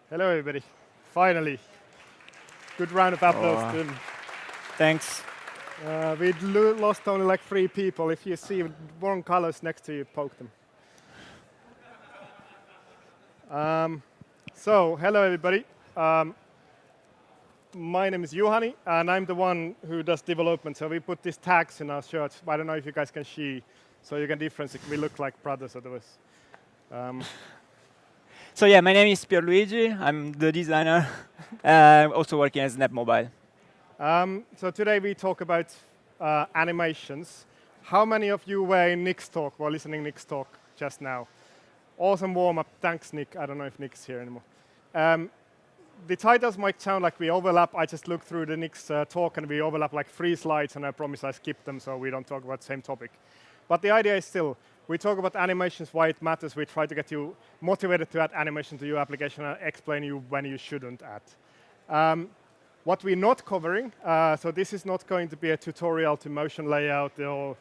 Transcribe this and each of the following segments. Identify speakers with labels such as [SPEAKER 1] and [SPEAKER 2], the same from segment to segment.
[SPEAKER 1] Hello, everybody. Finally. Good round of applause to him.
[SPEAKER 2] Thanks.
[SPEAKER 1] We'd lost only like 3 people. If you see wrong colors next to you, poke them. So, hello, everybody. My name is Juhani, and I'm the one who does development. So we put these tags in our shirts. I don't know if you guys can see, so you can differentiate. We look like brothers otherwise.
[SPEAKER 2] So yeah, my name is Pierluigi. I'm the designer, also working as NetMobile.
[SPEAKER 1] So today we talk about animations. How many of you were in Nick's talk, were listening Nick's talk just now? Awesome warm-up. Thanks, Nick. I don't know if Nick's here anymore. The titles might sound like we overlap. I just looked through the Nick's talk, and we overlap like 3 slides, and I promise I skipped them so we don't talk about the same topic. But the idea is still, we talk about animations, why it matters. We try to get you motivated to add animation to your application and explain you when you shouldn't add. What we're not covering, so this is not going to be a tutorial to motion layout or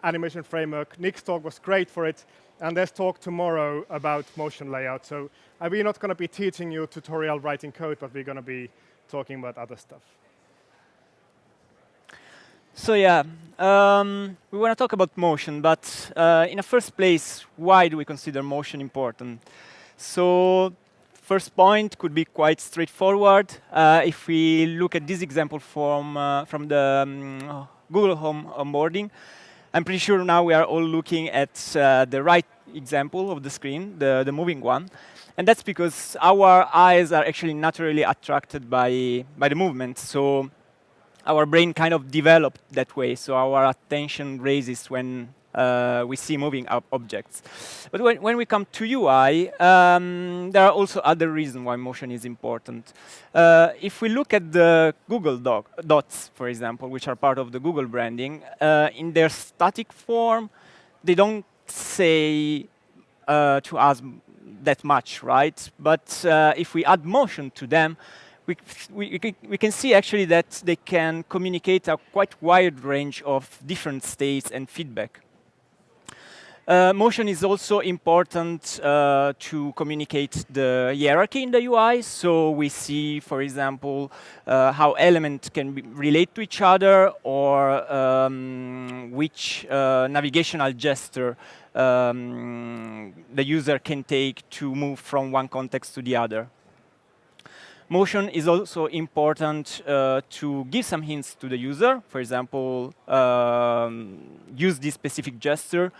[SPEAKER 1] animation framework. Nick's talk was great for it, and there's talk tomorrow about motion layout. So we're not going to be teaching you tutorial writing code, but we're going to be talking about other stuff.
[SPEAKER 2] So yeah, we want to talk about motion, but in the first place, why do we consider motion important? So first point could be quite straightforward. If we look at this example from the Google Home onboarding, I'm pretty sure now we are all looking at the right example of the screen, the moving one. And that's because our eyes are actually naturally attracted by the movement. So our brain kind of developed that way. So our attention raises when we see moving objects. But when we come to UI, there are also other reasons why motion is important. If we look at the Google Dots, for example, which are part of the Google branding, in their static form, they don't say to us that much, right? But if we add motion to them, we can see actually that they can communicate a quite wide range of different states and feedback. Motion is also important to communicate the hierarchy in the UI. So we see, for example, how elements can relate to each other, or which navigational gesture the user can take to move from one context to the other. Motion is also important to give some hints to the user. For example, use this specific gesture,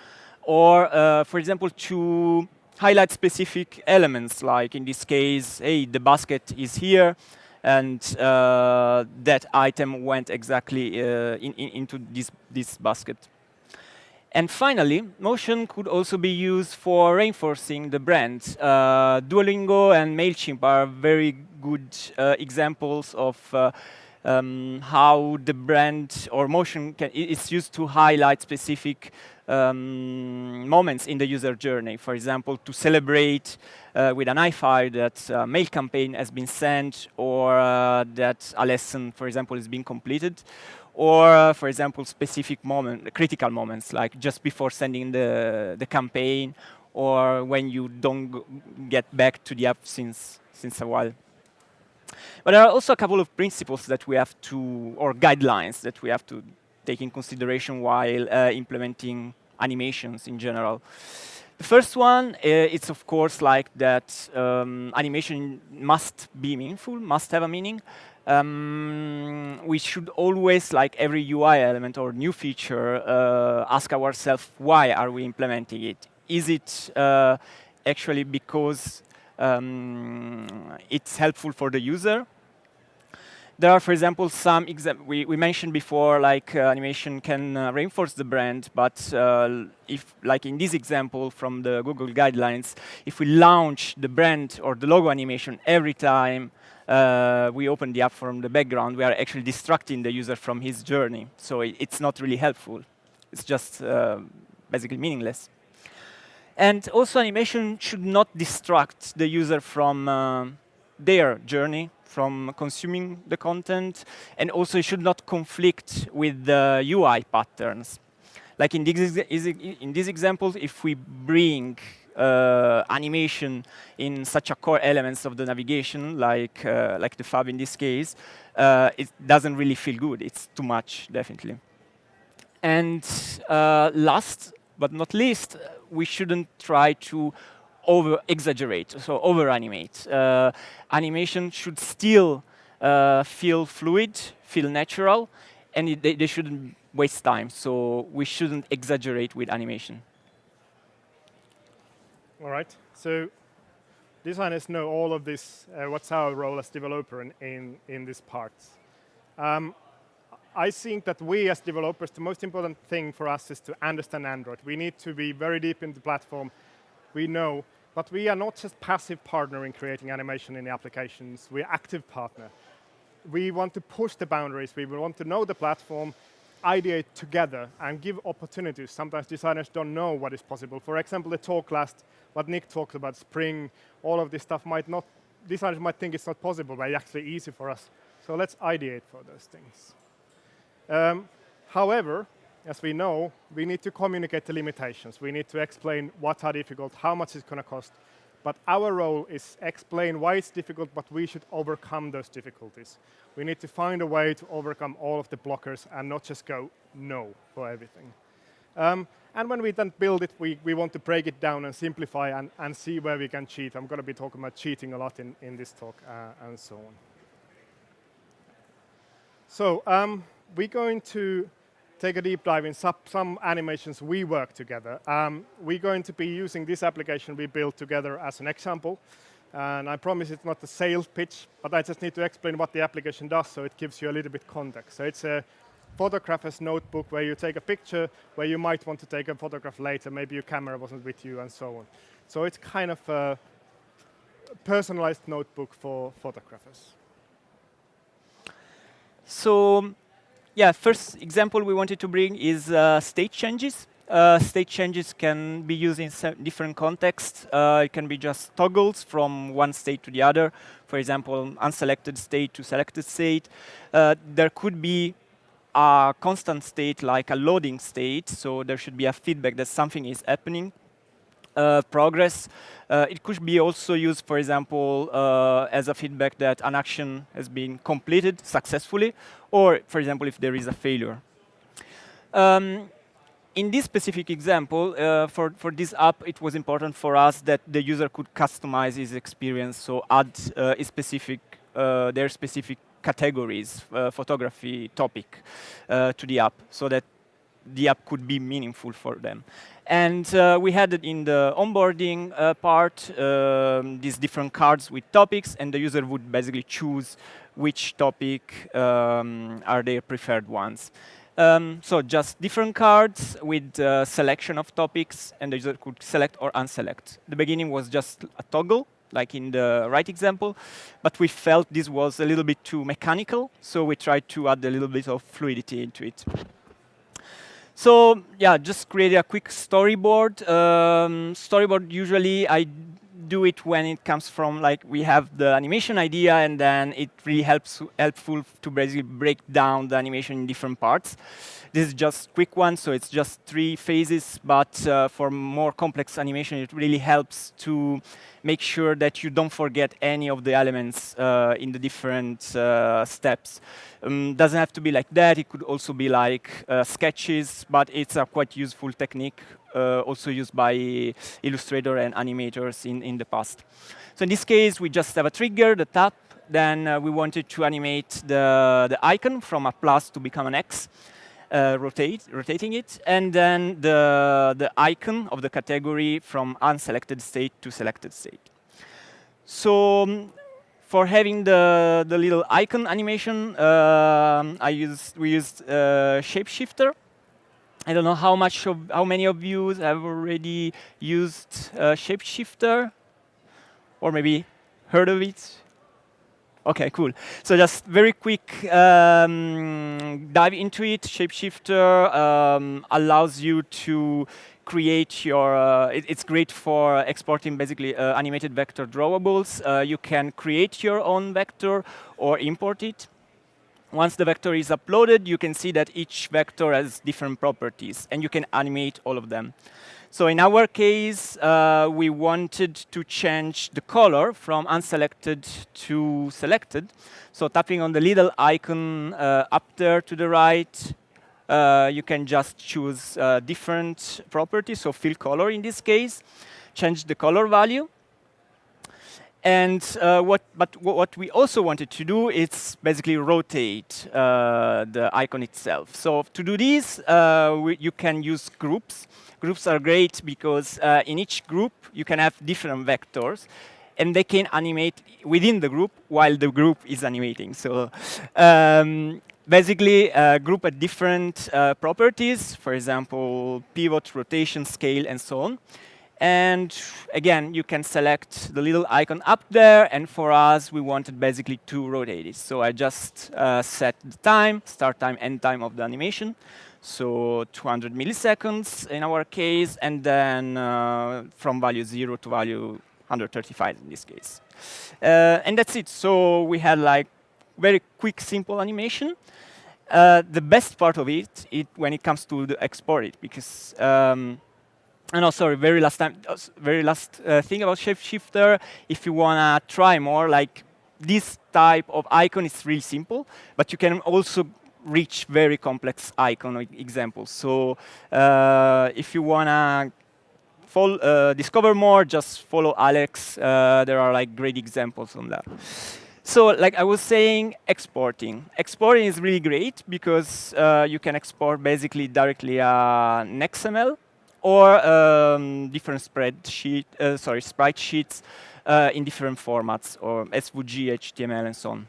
[SPEAKER 2] or for example, to highlight specific elements, like in this case, hey, the basket is here, and that item went exactly into this basket. And finally, motion could also be used for reinforcing the brand. Duolingo and MailChimp are very good examples of how the brand or motion is used to highlight specific moments in the user journey. For example, to celebrate with an high five that a mail campaign has been sent, or that a lesson, for example, is being completed. Or, for example, specific critical moments, like just before sending the campaign, or when you don't get back to the app since a while. But there are also a couple of principles that we have to, or guidelines that we have to take in consideration while implementing animations in general. The first one, it's of course like that animation must be meaningful, must have a meaning. We should always, like every UI element or new feature, ask ourselves, why are we implementing it? Is it actually because it's helpful for the user? There are, for example, some we mentioned before, like animation can reinforce the brand, but if, like in this example from the Google guidelines, if we launch the brand or the logo animation every time we open the app from the background, we are actually distracting the user from his journey. So it's not really helpful. It's just basically meaningless. And also, animation should not distract the user from their journey, from consuming the content, and also it should not conflict with the UI patterns. Like in these examples, if we bring animation in such a core elements of the navigation, like the fab in this case, it doesn't really feel good. It's too much, definitely. And last but not least, we shouldn't try to over-exaggerate, so over-animate. Animation should still feel fluid, feel natural, and they shouldn't waste time. So we shouldn't exaggerate with animation.
[SPEAKER 1] All right. So designers know all of this. What's our role as developer in this part? I think that we as developers, the most important thing for us is to understand Android. We need to be very deep in the platform. We know, but we are not just passive partner in creating animation in the applications. We're active partner. We want to push the boundaries. We want to know the platform, ideate together, and give opportunities. Sometimes designers don't know what is possible. For example, the talk last, what Nick talked about, Spring, all of this stuff might not, designers might think it's not possible, but it's actually easy for us. So let's ideate for those things. However, as we know, we need to communicate the limitations. We need to explain what are difficult, how much it's going to cost. But our role is explain why it's difficult, but we should overcome those difficulties. We need to find a way to overcome all of the blockers and not just go no for everything. And when we then build it, we want to break it down and simplify and see where we can cheat. I'm going to be talking about cheating a lot in this talk and so on. So we're going to take a deep dive in some animations we work together. We're going to be using this application we built together as an example. And I promise it's not a sales pitch, but I just need to explain what the application does so it gives you a little bit context. So it's a photographer's notebook where you take a picture, where you might want to take a photograph later. Maybe your camera wasn't with you and so on. So it's kind of a personalized notebook for photographers.
[SPEAKER 2] So yeah, first example we wanted to bring is state changes. State changes can be used in different contexts. It can be just toggles from one state to the other. For example, unselected state to selected state. There could be a constant state like a loading state, so there should be a feedback that something is happening. Progress. It could be also used, for example, as a feedback that an action has been completed successfully, or, for example, if there is a failure. In this specific example, for this app, it was important for us that the user could customize his experience, so add their specific categories, photography topic, to the app, so that the app could be meaningful for them. And we had it in the onboarding part, these different cards with topics, and the user would basically choose which topic are their preferred ones. So just different cards with selection of topics, and the user could select or unselect. The beginning was just a toggle, like in the right example, but we felt this was a little bit too mechanical, so we tried to add a little bit of fluidity into it. So yeah, just create a quick storyboard. Storyboard, usually I do it when it comes from, like, we have the animation idea, and then it really helpful to basically break down the animation in different parts. This is just quick one, so it's just 3 phases, but for more complex animation, it really helps to make sure that you don't forget any of the elements in the different steps. Doesn't have to be like that. It could also be like sketches, but it's a quite useful technique, also used by Illustrator and animators in the past. So in this case, we just have a trigger, the tap. Then we wanted to animate the icon from a plus to become an X. Rotating it, and then the icon of the category from unselected state to selected state. So for having the little icon animation, we used Shapeshifter. I don't know how many of you have already used Shapeshifter, or maybe heard of it. Okay, cool. So just very quick dive into it. Shapeshifter allows you to create your, it's great for exporting basically animated vector drawables. You can create your own vector or import it. Once the vector is uploaded, you can see that each vector has different properties, and you can animate all of them. So in our case, we wanted to change the color from unselected to selected. So tapping on the little icon up there to the right, you can just choose different properties, so fill color in this case, change the color value. And what we also wanted to do is basically rotate the icon itself. So to do this, you can use groups. Groups are great because in each group you can have different vectors, and they can animate within the group while the group is animating. So basically, group at different properties, for example, pivot, rotation, scale, and so on. And again, you can select the little icon up there, and for us, we wanted basically to rotate it. So I just set the time, start time, end time of the animation. So 200 milliseconds in our case, and then from value 0 to value 135 in this case. And that's it. So we had like very quick, simple animation. The best part of it, when it comes to the export it, because and also, very last thing about Shapeshifter, if you wanna try more, like this type of icon is really simple, but you can also reach very complex icon examples. So if you wanna discover more, just follow Alex. There are like great examples on that. So like I was saying, exporting. Exporting is really great because you can export basically directly an XML or different sprite sheets in different formats, or SVG, HTML, and so on.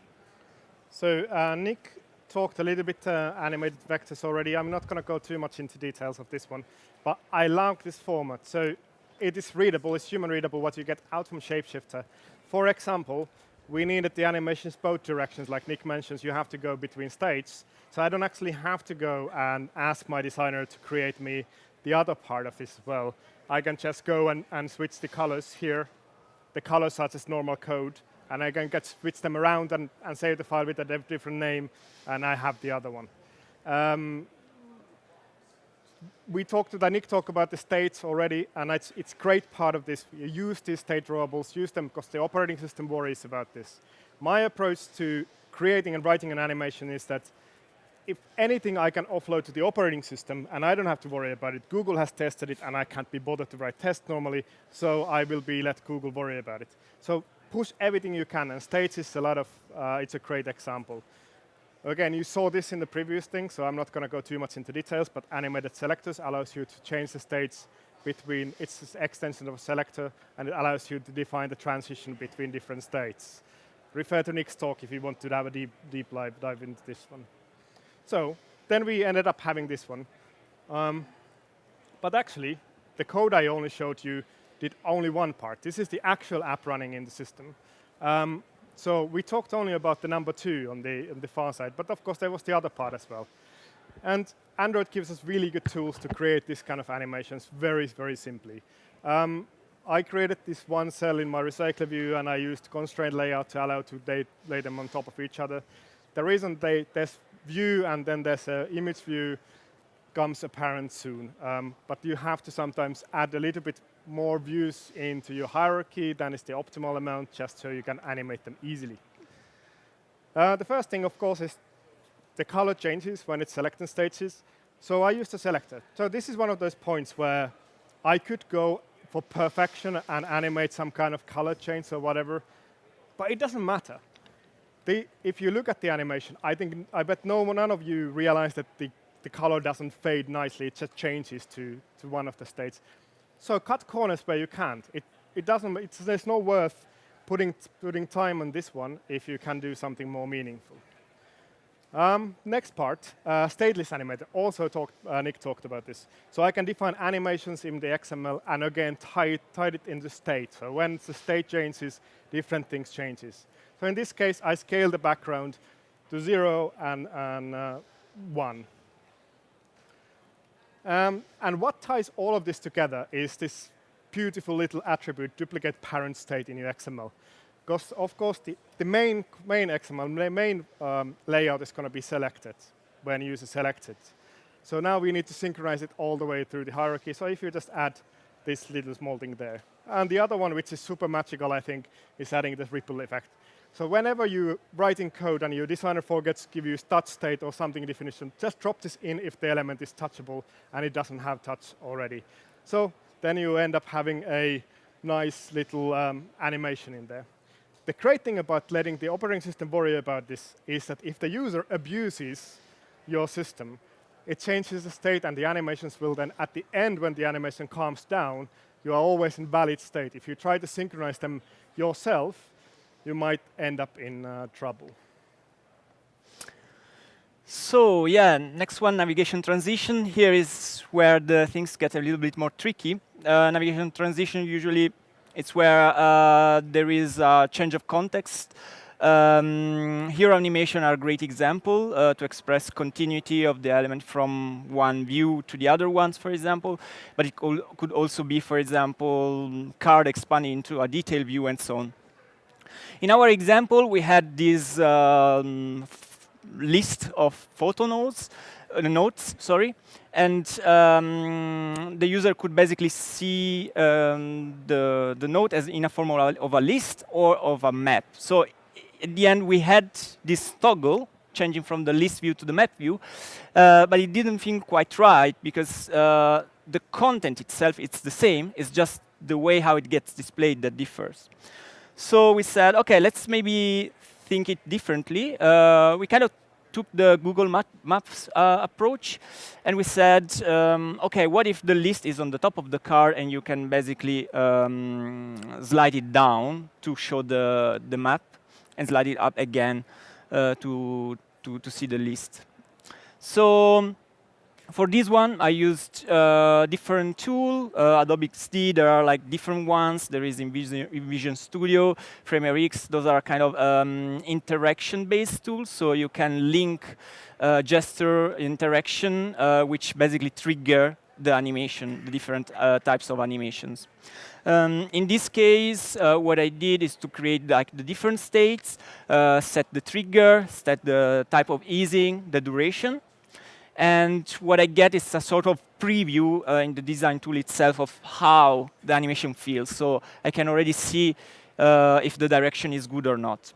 [SPEAKER 1] So Nick talked a little bit animated vectors already. I'm not going to go too much into details of this one, but I like this format. So it is readable, it's human readable what you get out from Shapeshifter. For example, we needed the animations both directions, like Nick mentions, you have to go between states. So I don't actually have to go and ask my designer to create me the other part of this as well. I can just go and switch the colors here. The colors are just normal code, and I can switch them around and save the file with a different name, and I have the other one. Nick talked about the states already, and it's great part of this. You use these state drawables, use them because the operating system worries about this. My approach to creating and writing an animation is that if anything, I can offload to the operating system, and I don't have to worry about it. Google has tested it, and I can't be bothered to write tests normally, so I will let Google worry about it. So push everything you can, and states is it's a great example. Again, you saw this in the previous thing, so I'm not going to go too much into details, but animated selectors allows you to change the states between, it's an extension of a selector, and it allows you to define the transition between different states. Refer to Nick's talk if you want to have a deep dive into this one. So then we ended up having this one. But actually, the code I only showed you did only one part. This is the actual app running in the system. So we talked only about the number 2 on the far side, but of course there was the other part as well. And Android gives us really good tools to create this kind of animations very, very simply. I created this one cell in my recycler view, and I used constraint layout to allow to lay them on top of each other. The reason there's view and then there's an image view comes apparent soon. But you have to sometimes add a little bit more views into your hierarchy than is the optimal amount, just so you can animate them easily. The first thing, of course, is the color changes when it's selecting stages. So I used a selector. So this is one of those points where I could go for perfection and animate some kind of color change or whatever, but it doesn't matter. If you look at the animation, I bet none of you realize that the color doesn't fade nicely. It just changes to one of the states. So cut corners where you can't. There's no worth putting time on this one if you can do something more meaningful. Next part, stateless animator. Also Nick talked about this. So I can define animations in the XML and again tie it into state. So when the state changes, different things changes. So in this case, I scale the background to 0 and 1. And what ties all of this together is this beautiful little attribute, duplicate parent state in your XML. Because, of course, the main XML, the main layout is going to be selected when you use a selected. So now we need to synchronize it all the way through the hierarchy. So if you just add this little small thing there. And the other one, which is super magical, I think, is adding this ripple effect. So whenever you write in code and your designer forgets to give you touch state or something definition, just drop this in if the element is touchable and it doesn't have touch already. So then you end up having a nice little animation in there. The great thing about letting the operating system worry about this is that if the user abuses your system, it changes the state and the animations will then, at the end when the animation calms down, you are always in valid state. If you try to synchronize them yourself, you might end up in trouble.
[SPEAKER 2] So yeah, next one, navigation transition. Here is where the things get a little bit more tricky. Navigation transition, usually it's where there is a change of context. Hero animation are a great example to express continuity of the element from one view to the other ones, for example. But it could also be, for example, card expanding into a detail view and so on. In our example, we had this list of photo notes, and the user could basically see the note as in a form of a list or of a map. So at the end, we had this toggle changing from the list view to the map view, but it didn't feel quite right because the content itself, it's the same. It's just the way how it gets displayed that differs. So we said, OK, let's maybe think it differently. We kind of took the Google Maps approach, and we said, OK, what if the list is on the top of the card, and you can basically slide it down to show the map, and slide it up again to see the list. So for this one, I used different tool, Adobe XD. There are like different ones. There is InVision Studio, FrameRX. Those are kind of interaction-based tools. So you can link gesture interaction, which basically trigger the animation, the different types of animations. In this case, what I did is to create like the different states, set the trigger, set the type of easing, the duration. And what I get is a sort of preview in the design tool itself of how the animation feels. So I can already see if the direction is good or not.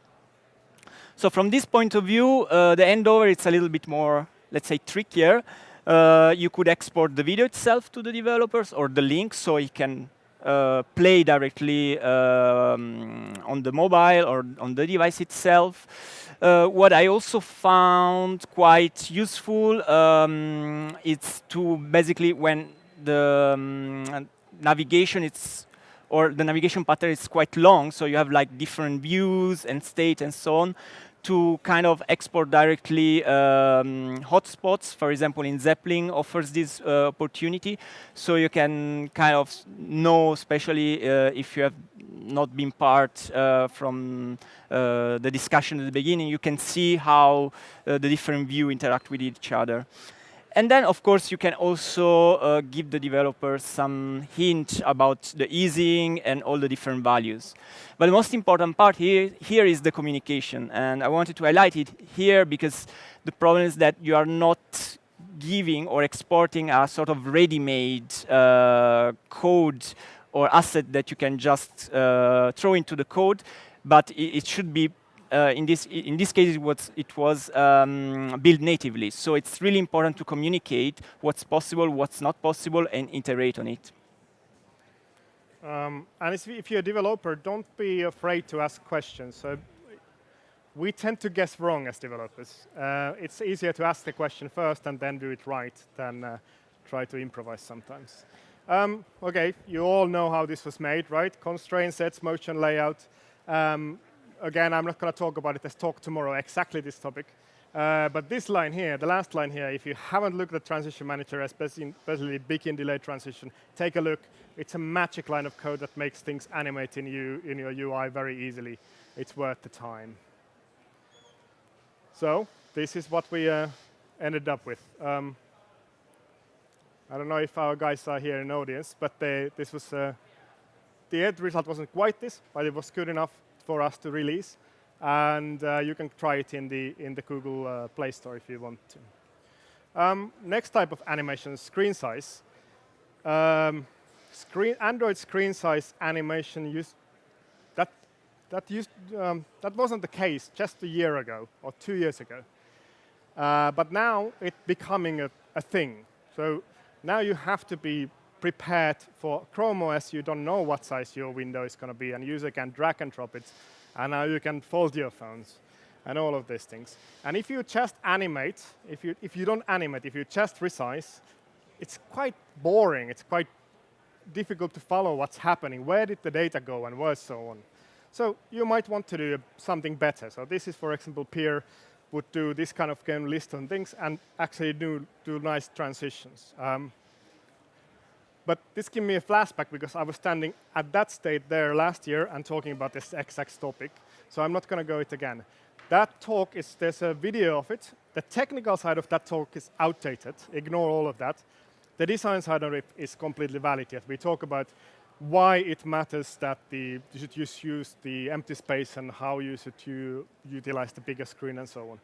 [SPEAKER 2] So from this point of view, the Handover, it's a little bit more, let's say, trickier. You could export the video itself to the developers or the link so it can play directly on the mobile or on the device itself. What I also found quite useful is to basically when the navigation or the navigation pattern is quite long, so you have like different views and state and so on, to kind of export directly hotspots. For example, in Zeplin offers this opportunity, so you can kind of know, especially if you have not been part from the discussion at the beginning, you can see how the different views interact with each other. And then, of course, you can also give the developers some hint about the easing and all the different values. But the most important part here is the communication. And I wanted to highlight it here because the problem is that you are not giving or exporting a sort of ready-made code or asset that you can just throw into the code, but it should be in this case, it was built natively. So it's really important to communicate what's possible, what's not possible, and iterate on it.
[SPEAKER 1] And if you're a developer, don't be afraid to ask questions. So we tend to guess wrong as developers. It's easier to ask the question first and then do it right than try to improvise sometimes. OK, you all know how this was made, right? Constraint sets, motion layout. Again, I'm not going to talk about it. Let's talk tomorrow, exactly this topic. But this line here, the last line here, if you haven't looked at Transition Manager, especially begin delay transition, take a look. It's a magic line of code that makes things animate in your UI very easily. It's worth the time. So this is what we ended up with. I don't know if our guys are here in the audience, but this was the end result wasn't quite this, but it was good enough for us to release, and you can try it in the Google Play Store if you want to. Next type of animation, screen size. Android screen size animation that wasn't the case just a year ago or 2 years ago. But now it's becoming a thing. So now you have to be prepared for Chrome OS. You don't know what size your window is going to be, and user can drag and drop it, and now you can fold your phones and all of these things. And if you just animate, if you don't animate, if you just resize, it's quite boring. It's quite difficult to follow what's happening. Where did the data go, and where so on? So you might want to do something better. So this is, for example, Peer would do this kind of game list on things and actually do nice transitions. But this gave me a flashback because I was standing at that state there last year and talking about this exact topic. So I'm not going to go it again. That talk there's a video of it. The technical side of that talk is outdated. Ignore all of that. The design side of it is completely valid. Yes, we talk about why it matters that you should use the empty space and how you should utilize the bigger screen and so on.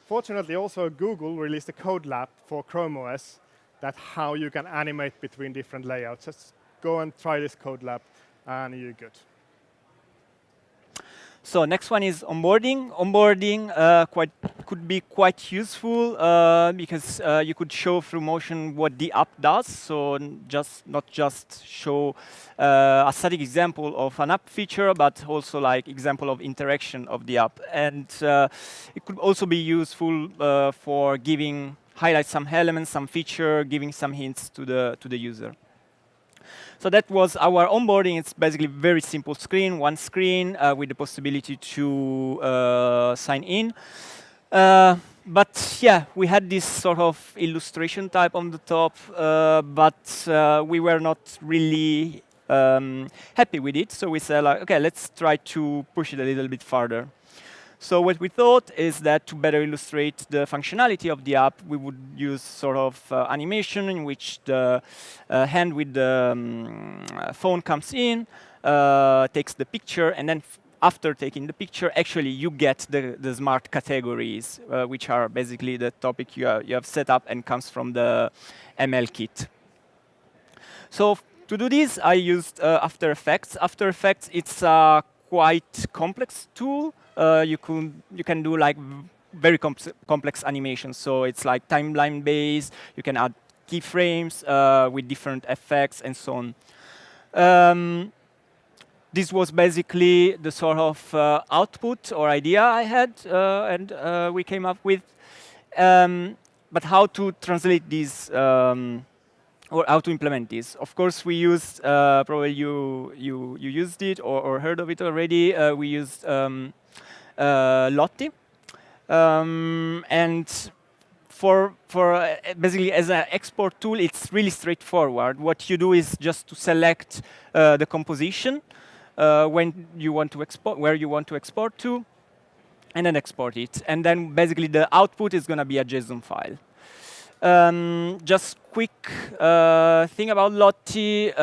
[SPEAKER 1] Fortunately, also Google released a code lab for Chrome OS that how you can animate between different layouts. Just go and try this code lab, and you're good.
[SPEAKER 2] So next one is onboarding. Onboarding could be quite useful because you could show through motion what the app does. So not just show a static example of an app feature, but also like example of interaction of the app. And it could also be useful for highlight some elements, some feature, giving some hints to the user. So that was our onboarding. It's basically very simple screen, one screen with the possibility to sign in. But yeah, we had this sort of illustration type on the top, but we were not really happy with it. So we said, like, okay, let's try to push it a little bit farther. So what we thought is that to better illustrate the functionality of the app, we would use sort of animation in which the hand with the phone comes in, takes the picture, and then after taking the picture, actually you get the smart categories, which are basically the topic you have set up and comes from the ML kit. So to do this, I used AfterEffects. AfterEffects, it's a quite complex tool. You can do like very complex animations. So it's like timeline based. You can add keyframes with different effects and so on. This was basically the sort of output or idea I had, and we came up with. But how to translate this or how to implement this? Of course, we used probably you used it or heard of it already. We used Lottie, and for basically as an export tool, it's really straightforward. What you do is just to select the composition when you want to export, where you want to export to, and then export it. And then basically the output is going to be a JSON file. Just quick thing about Lottie.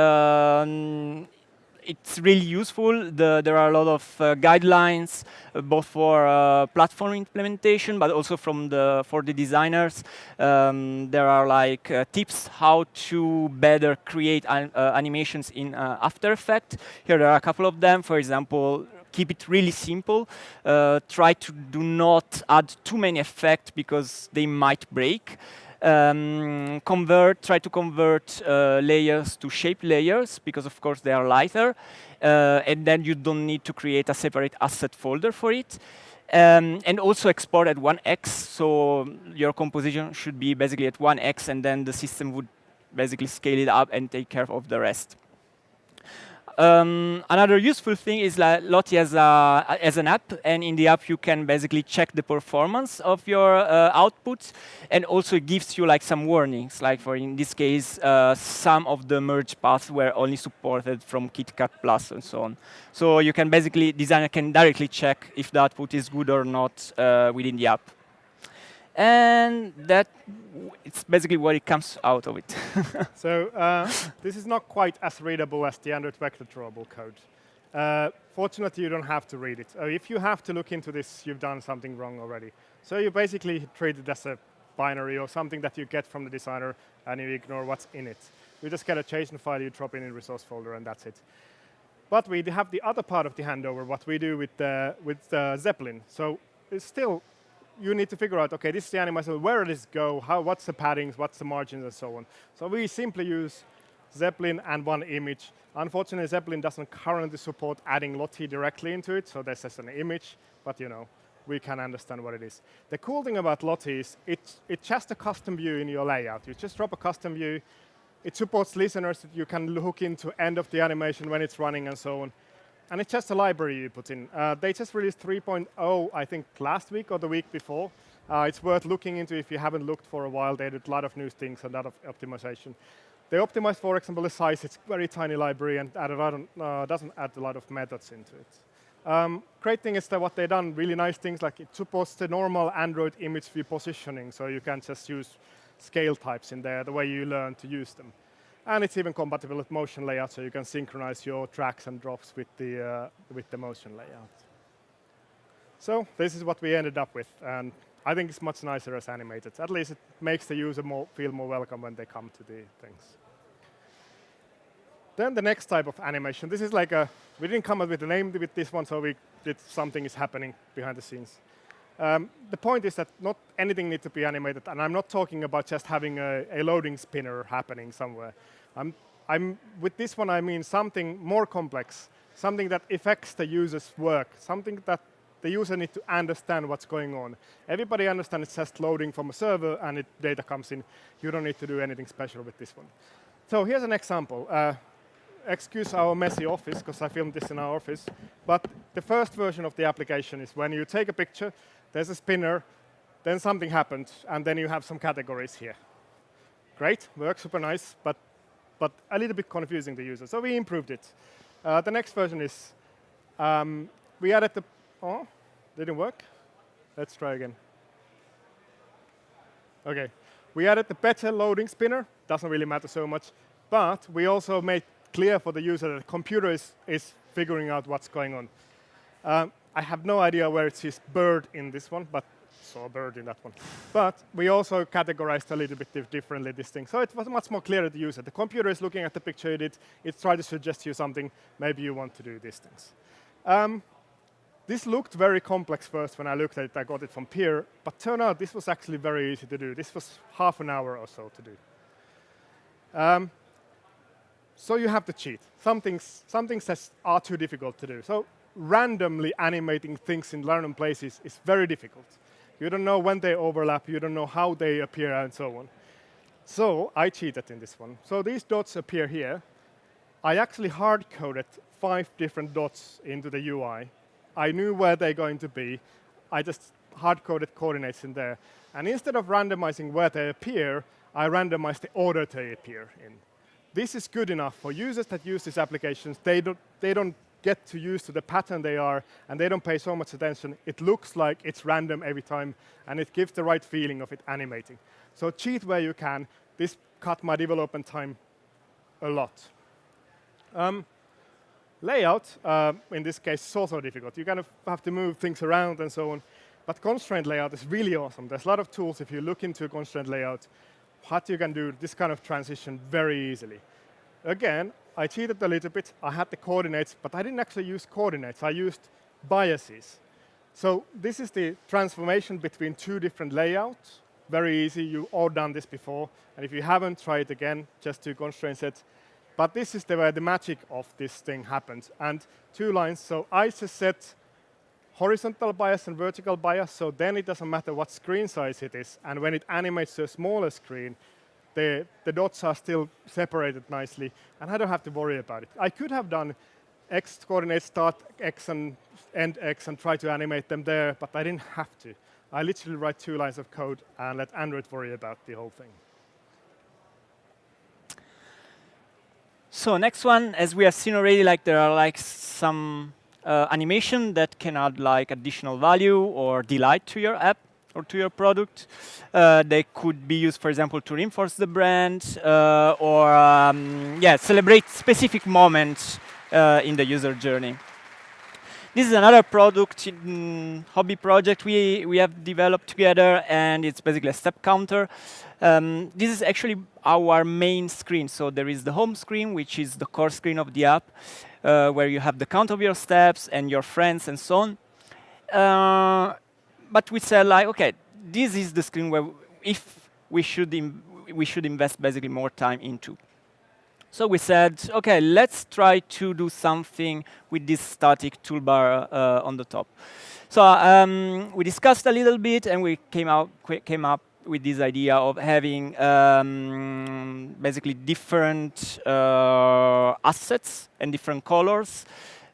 [SPEAKER 2] It's really useful. There are a lot of guidelines, both for platform implementation, but also for the designers. There are like tips how to better create animations in After Effects. Here there are a couple of them. For example, keep it really simple. Try to do not add too many effects because they might break. Try to convert layers to shape layers because of course they are lighter, and then you don't need to create a separate asset folder for it. And also export at 1x, so your composition should be basically at 1x, and then the system would basically scale it up and take care of the rest. Another useful thing is that Lottie as an app, and in the app you can basically check the performance of your output, and also gives you like some warnings, like for in this case some of the merge paths were only supported from KitKat Plus and so on. So you can basically, designer can directly check if the output is good or not within the app. And it's basically what it comes out of it.
[SPEAKER 1] So this is not quite as readable as the Android vector drawable code. Fortunately, you don't have to read it. If you have to look into this, you've done something wrong already. So you basically treat it as a binary or something that you get from the designer and you ignore what's in it. You just get a JSON file, you drop it in resource folder, and that's it. But we have the other part of the handover, what we do with Zeplin. So it's still, you need to figure out, okay, this is the animation, where does it go, what's the paddings, what's the margins, and so on. So we simply use Zeplin and one image. Unfortunately, Zeplin doesn't currently support adding Lottie directly into it, so there's just an image, but we can understand what it is. The cool thing about Lottie is it's just a custom view in your layout. You just drop a custom view. It supports listeners that you can hook into end of the animation when it's running and so on. And it's just a library you put in. They just released 3.0, I think, last week or the week before. It's worth looking into if you haven't looked for a while. They did a lot of new things and a lot of optimization. They optimized, for example, the size. It's a very tiny library and doesn't add a lot of methods into it. Great thing is that what they've done, really nice things, like it supports the normal Android image view positioning, so you can just use scale types in there, the way you learn to use them. And it's even compatible with motion layout, so you can synchronize your drags and drops with the motion layout. So this is what we ended up with, and I think it's much nicer as animated. At least it makes the user feel more welcome when they come to the things. Then the next type of animation. This is like we didn't come up with a name with this one, so we did something is happening behind the scenes. The point is that not anything needs to be animated, and I'm not talking about just having a loading spinner happening somewhere. With this one, I mean something more complex, something that affects the user's work, something that the user needs to understand what's going on. Everybody understands it's just loading from a server and data comes in. You don't need to do anything special with this one. So here's an example. Excuse our messy office, because I filmed this in our office, but the first version of the application is when you take a picture, there's a spinner, then something happens, and then you have some categories here. Great, works super nice, but a little bit confusing the user. So we improved it. The next version is, we added the, oh, didn't work? Let's try again. Okay, we added the better loading spinner, doesn't really matter so much, but we also made clear for the user that the computer is figuring out what's going on. I have no idea where it's his bird in this one, but saw a bird in that one. But we also categorized a little bit differently this thing. So it was much more clear to the user. The computer is looking at the picture you did. It's trying to suggest you something. Maybe you want to do these things. This looked very complex first when I looked at it. I got it from Peer. But turned out this was actually very easy to do. This was half an hour or so to do. So you have to cheat. Some things that are too difficult to do. So randomly animating things in random places is very difficult. You don't know when they overlap, you don't know how they appear, and so on. So I cheated in this one. So these dots appear here. I actually hard-coded 5 different dots into the UI. I knew where they're going to be. I just hard-coded coordinates in there. And instead of randomizing where they appear, I randomized the order they appear in. This is good enough for users that use these applications. They don't get to use to the pattern they are, and they don't pay so much attention. It looks like it's random every time, and it gives the right feeling of it animating. So cheat where you can. This cut my development time a lot. Layout, in this case, is also difficult. You kind of have to move things around and so on. But constraint layout is really awesome. There's a lot of tools if you look into a constraint layout, what you can do this kind of transition very easily. Again, I cheated a little bit. I had the coordinates, but I didn't actually use coordinates. I used biases. So this is the transformation between 2 different layouts. Very easy. You've all done this before. And if you haven't, try it again. Just 2 constraint sets. But this is where the magic of this thing happens. And 2 lines. So I just set horizontal bias and vertical bias. So then it doesn't matter what screen size it is. And when it animates to a smaller screen, the dots are still separated nicely, and I don't have to worry about it. I could have done X coordinates, start X and end X, and try to animate them there, but I didn't have to. I literally write 2 lines of code and let Android worry about the whole thing.
[SPEAKER 2] So next one, as we have seen already, there are some animation that can add additional value or delight to your app or to your product. They could be used, for example, to reinforce the brand or celebrate specific moments in the user journey. This is another product, hobby project we have developed together, and it's basically a step counter. This is actually our main screen. So there is the home screen, which is the core screen of the app, where you have the count of your steps and your friends and so on. But we said, like, okay, this is the screen where if we should invest basically more time into. So we said, okay, let's try to do something with this static toolbar on the top. So we discussed a little bit, and we came up with this idea of having basically different assets and different colors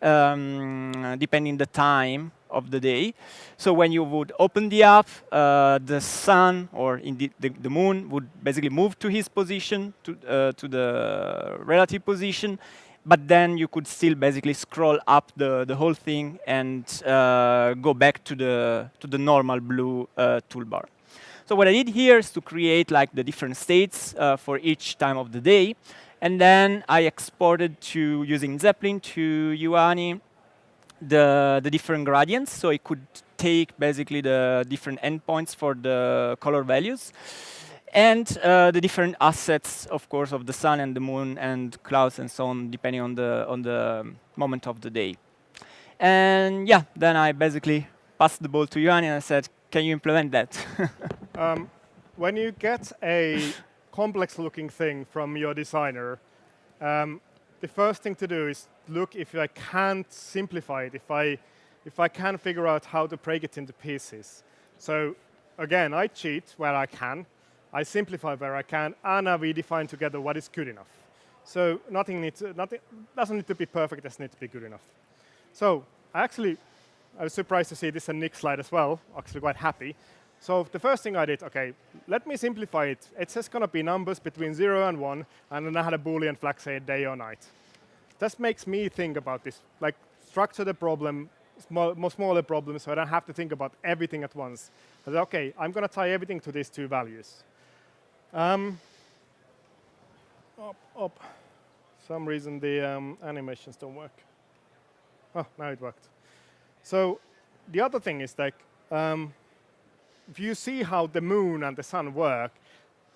[SPEAKER 2] depending the time of the day. So when you would open the app, the sun, or indeed the moon, would basically move to his position, to the relative position, but then you could still basically scroll up the whole thing and go back to the normal blue toolbar. So what I did here is to create like the different states for each time of the day, and then I exported to using Zeplin to Yuani the different gradients, so it could take basically the different endpoints for the color values, and the different assets, of course, of the sun and the moon and clouds and so on, depending on the moment of the day. And yeah, then I basically passed the ball to Yuan and I said, can you implement that?
[SPEAKER 1] When you get a complex-looking thing from your designer, the first thing to do is look if I can't simplify it, if I can figure out how to break it into pieces. So again, I cheat where I can, I simplify where I can, and we define together what is good enough. So nothing doesn't need to be perfect, it just needs to be good enough. So I was surprised to see this in Nick's slide as well, actually quite happy. So the first thing I did, okay, let me simplify it. It's just going to be numbers between 0 and 1, and then I had a Boolean flag say day or night. This makes me think about this, like structure the problem, smaller problems, so I don't have to think about everything at once. I said, okay, I'm going to tie everything to these two values. Some reason the animations don't work. Oh, now it worked. So the other thing is like, if you see how the moon and the sun work,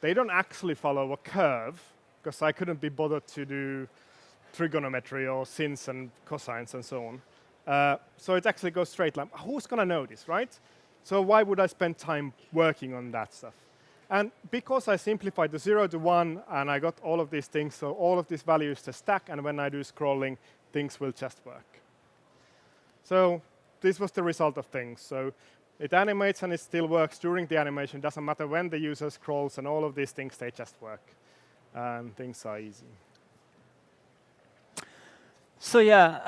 [SPEAKER 1] they don't actually follow a curve, because I couldn't be bothered to do trigonometry or sines and cosines and so on. So it actually goes straight line. Who's going to know this, right? So why would I spend time working on that stuff? And because I simplified the 0 to 1, and I got all of these things, so all of these values to stack, and when I do scrolling, things will just work. So this was the result of things. So it animates and it still works during the animation. Doesn't matter when the user scrolls, and all of these things, they just work. And things are easy.
[SPEAKER 2] So yeah,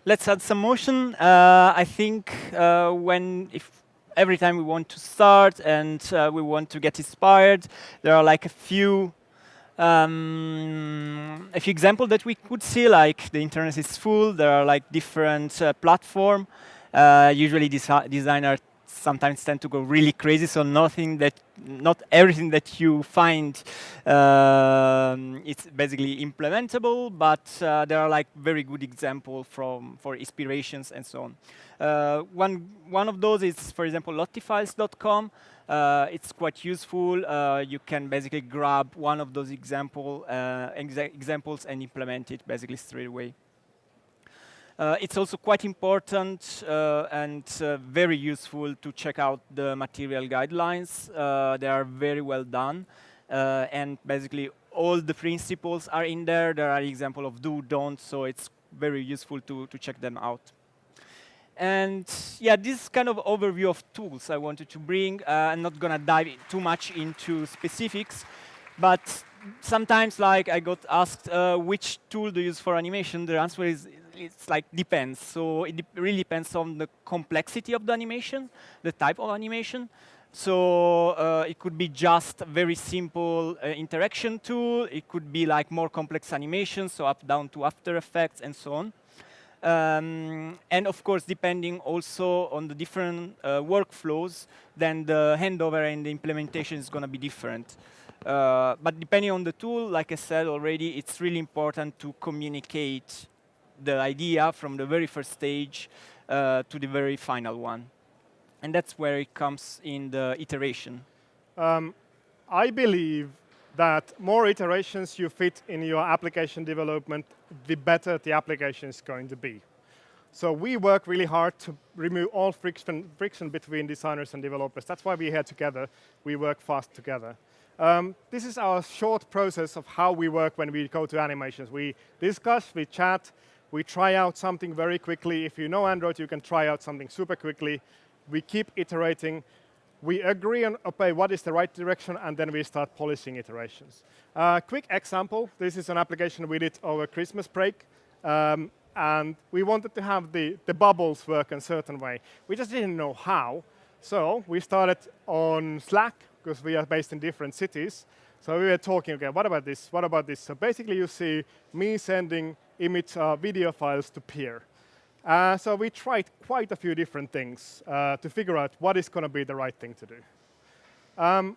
[SPEAKER 2] let's add some motion. I think if every time we want to start and we want to get inspired, there are like a few examples that we could see, like the internet is full, there are like different platforms. Usually designers sometimes tend to go really crazy, so not everything that you find it's basically implementable, but there are like very good examples for inspirations and so on. One of those is, for example, lottifiles.com. It's quite useful. You can basically grab one of those examples and implement it basically straight away. It's also quite important and very useful to check out the material guidelines. They are very well done, and basically all the principles are in there. There are examples of do, don't, so it's very useful to check them out. And yeah, this kind of overview of tools I wanted to bring. I'm not going to dive too much into specifics, but sometimes like I got asked which tool do you use for animation. The answer is it's like depends. So it really depends on the complexity of the animation, the type of animation. So it could be just a very simple interaction tool. It could be like more complex animation, so up down to AfterEffects and so on. And of course, depending also on the different workflows, then the handover and the implementation is going to be different. But depending on the tool, like I said already, it's really important to communicate the idea from the very first stage to the very final one. And that's where it comes in the iteration.
[SPEAKER 1] I believe that more iterations you fit in your application development, the better the application is going to be. So we work really hard to remove all friction between designers and developers. That's why we're here together. We work fast together. This is our short process of how we work when we go to animations. We discuss, we chat, we try out something very quickly. If you know Android, you can try out something super quickly. We keep iterating. We agree on okay, what is the right direction, and then we start polishing iterations. Quick example, this is an application we did over Christmas break. And we wanted to have the bubbles work in a certain way. We just didn't know how. So we started on Slack, because we are based in different cities. So we were talking, okay, what about this? What about this? So basically you see me sending video files to peer. So we tried quite a few different things to figure out what is going to be the right thing to do.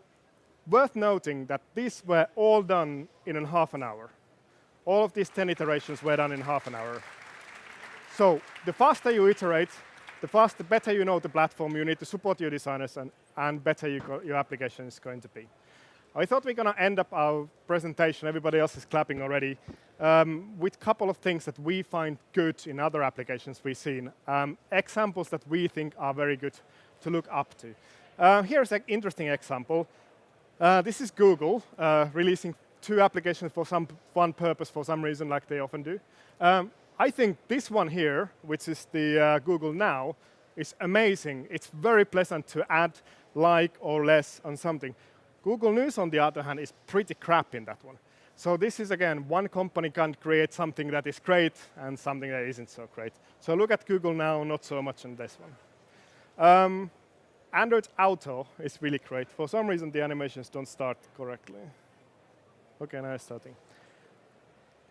[SPEAKER 1] Worth noting that these were all done in half an hour. All of these 10 iterations were done in half an hour. So the faster you iterate, the better you know the platform. You need to support your designers, and better your application is going to be. I thought we're going to end up our presentation, everybody else is clapping already, with a couple of things that we find good in other applications we've seen, examples that we think are very good to look up to. Here's an interesting example. This is Google releasing 2 applications for one purpose for some reason, like they often do. I think this one here, which is the Google Now, is amazing. It's very pleasant to add like or less on something. Google News, on the other hand, is pretty crap in that one. So this is, again, one company can create something that is great and something that isn't so great. So look at Google Now, not so much on this one. Android Auto is really great. For some reason, the animations don't start correctly. OK, now it's starting.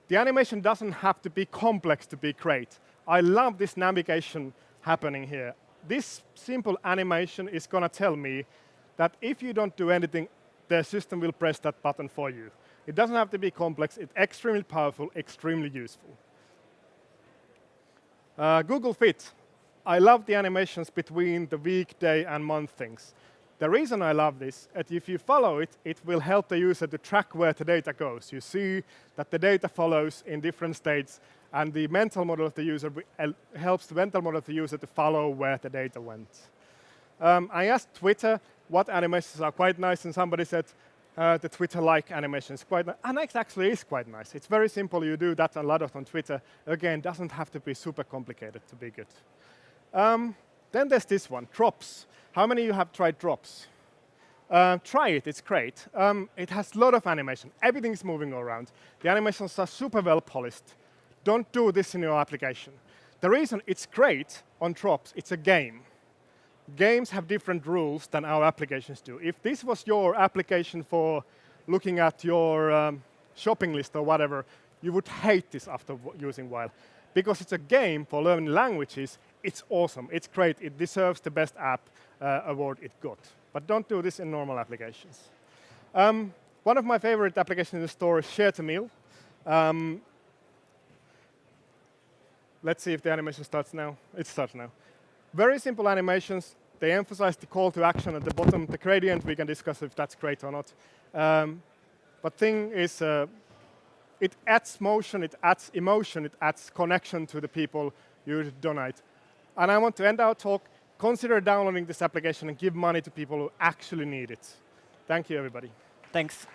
[SPEAKER 1] The animation doesn't have to be complex to be great. I love this navigation happening here. This simple animation is going to tell me that if you don't do anything, the system will press that button for you. It doesn't have to be complex. It's extremely powerful, extremely useful. Google Fit. I love the animations between the week, day, and month things. The reason I love this is if you follow it, it will help the user to track where the data goes. You see that the data follows in different states, and the mental model of the user helps the mental model of the user to follow where the data went. I asked Twitter what animations are quite nice, and somebody said the Twitter-like animation is quite nice. And it actually is quite nice. It's very simple. You do that a lot on Twitter. Again, doesn't have to be super complicated to be good. Then there's this one, drops. How many of you have tried drops? Try it, it's great. It has a lot of animation. Everything is moving around. The animations are super well polished. Don't do this in your application. The reason it's great on drops, it's a game. Games have different rules than our applications do. If this was your application for looking at your shopping list or whatever, you would hate this after using a while. Because it's a game for learning languages, it's awesome. It's great. It deserves the best app award it got. But don't do this in normal applications. One of my favorite applications in the store is Share to Meal. Let's see if the animation starts now. It starts now. Very simple animations. They emphasize the call to action at the bottom. The gradient, we can discuss if that's great or not. But thing is, it adds motion, it adds emotion, it adds connection to the people you donate. And I want to end our talk. Consider downloading this application and give money to people who actually need it. Thank you, everybody.
[SPEAKER 2] Thanks.